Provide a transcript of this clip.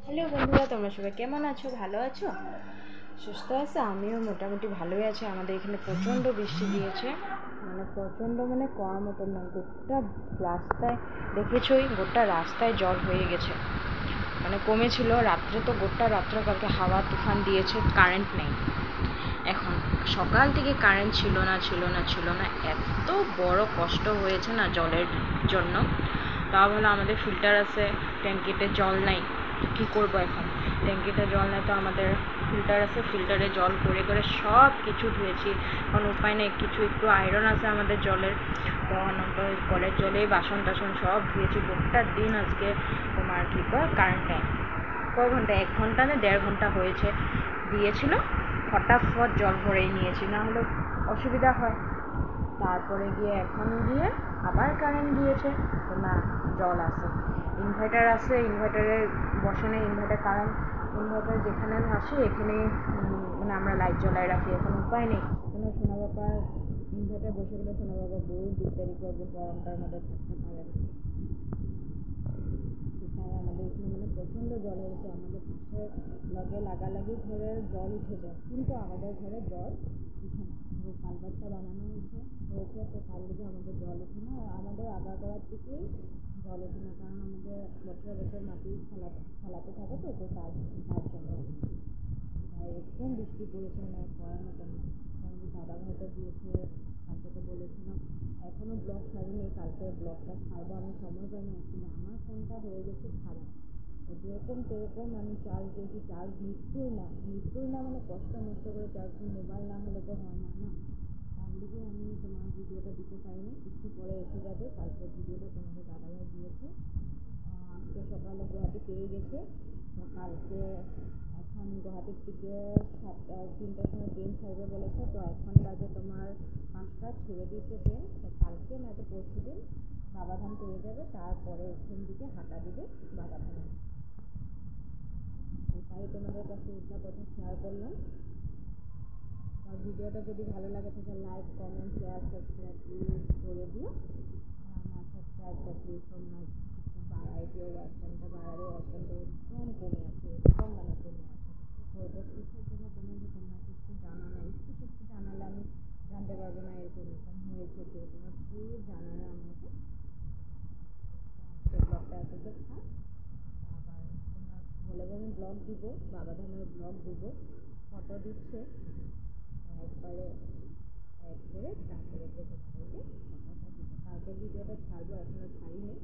Hello বন্ধুরা, তোমরা সবাই কেমন আছো? ভালো আছো? সুস্থ আছো? আমিও মোটামুটি ভালোই আছি। আমাদের এখানে প্রচণ্ড বৃষ্টি দিয়েছে, প্রচণ্ড করার মতন না। গোটা রাস্তায় দেখেছই, গোটা রাস্তায় জল হয়ে গেছে। কমেছিল রাত্রে, তো গোটা রাত্রে কালকে হাওয়া তুফান দিয়েছে, কারেন্ট নেই। এখন সকাল থেকে কারেন্ট ছিল না। এত বড় কষ্ট হয়েছে না জলের জন্য। তাও ভালো আমাদের ফিল্টার আছে, ট্যাঙ্কিতে জল নাই। কী করবো এখন? ট্যাঙ্কিতে জল নেই তো আমাদের ফিল্টার আছে, ফিল্টারে জল করে সব কিছু ধুয়েছি। এখন উপায় নেই, একটু আয়রন আছে আমাদের জলের, তো কলের জলেই বাসন টাসন সব ধুয়েছি। গোটা দিন আজকে তোমার কী কয় কারেন্ট নেই। কয় ঘন্টা? 1 ঘন্টা না 1.5 ঘন্টা হয়েছে দিয়েছিল। ফটাফট জল ভরেই নিয়েছি, না হলে অসুবিধা হয়। তারপরে এখন আবার কারেন্ট দিয়েছে, তো না, জল আছে। ইনভার্টার আছে, ইনভার্টারে বসানো ইনভার্টার, কারণ ইনভার্টার যেখানে আসে এখানে আমরা লাইট জ্বলায় রাখি। এখন উপায় নেই, সোনা বাবা ইনভার্টার বসে গেলে সোনা বাবা বহু দিকদারি করবে, গরমটার মধ্যে থাকতে পারে না। সেখানে আমাদের এখানে প্রচণ্ড জল হয়েছে। আমাদের পাশে লাগালাগি ঘরের জল উঠে যায়, কিন্তু আমাদের ঘরে জল উঠে না। কালভারটা বানানো হয়েছে, তো তার লিগে আমাদের জল উঠে না। আর আমাদের আগাগোড়ার থেকেই জল ওঠে না, কারণ আমাদের বছর মাটি ফেলাতে থাকে, তো তার জন্য এরকম বৃষ্টি পড়েছে না, করার মতন না। কারণ দাদা ভাইটা দিয়েছে, কালকে তো বলেছিলাম। এখনও ব্লগ ছাড়িনি, কালকে ব্লগটা ছাড়বো। আমি সময় পাইনি অ্যাকচুয়ালি, আমার ফোনটা হয়ে গেছে খারাপ। যেরকম সেরকম আমি চার্জ দিয়েছি, চার্জ নিচ্ছই না, কষ্ট নষ্ট করে চার্জ, মোবাইল না হলে তো হয় না। তার লিগে আমি তোমার ভিডিওটা দিতে পারিনি, একটু পরে এসে যাবে। কালকে ভিডিওটা তোমাদের দাদাভাই দিয়েছে, আজকে সকালে গুয়াহাটি পেয়ে গেছে। তো কালকে এখন গুয়াহাটির থেকে 3টার সময় ট্রেন ছাড়বে বলেছে, তো এখন বাজে তোমার 5টা, ছেড়ে দিয়েছে ট্রেন। তো কালকে নয়তো পরশু দিন বাবাধাম পেয়ে যাবে, তারপরে এখান থেকে হাঁটা দিবে বাবাধামে। তাই তোমাদের কাছে এটা কথা শেয়ার করলাম। আর ভিডিওটা যদি ভালো লাগে থাকে like, comment, share, subscribe please করে দিও। আমার সাবস্ক্রাইবটা প্লিজ তোমরা একটু বাড়াই দিও। ওয়াচটাইমটা বাড়ালে, ওয়াচটাইমটা একদম কমে আছে, কমে আছে। করবো কিসের জন্য? তোমরা কিছু জানো না, একটু জানালে আমি জানতে পারবো না এরকম হয়েছে, তো তোমরা প্লিজ জানালে আমাকে। আজকে ব্লগটা এতটা থাক। আবার তোমরা বলে ব্লগ দিব, বাবাধামের ব্লগ দিব, ফটো দিচ্ছে, একবারে অ্যাড করে তারপরে তোমাদেরকে ফটোটা দিব। কালকে ভিডিওটা ছাড়বো, এখনও ছাড়িনি।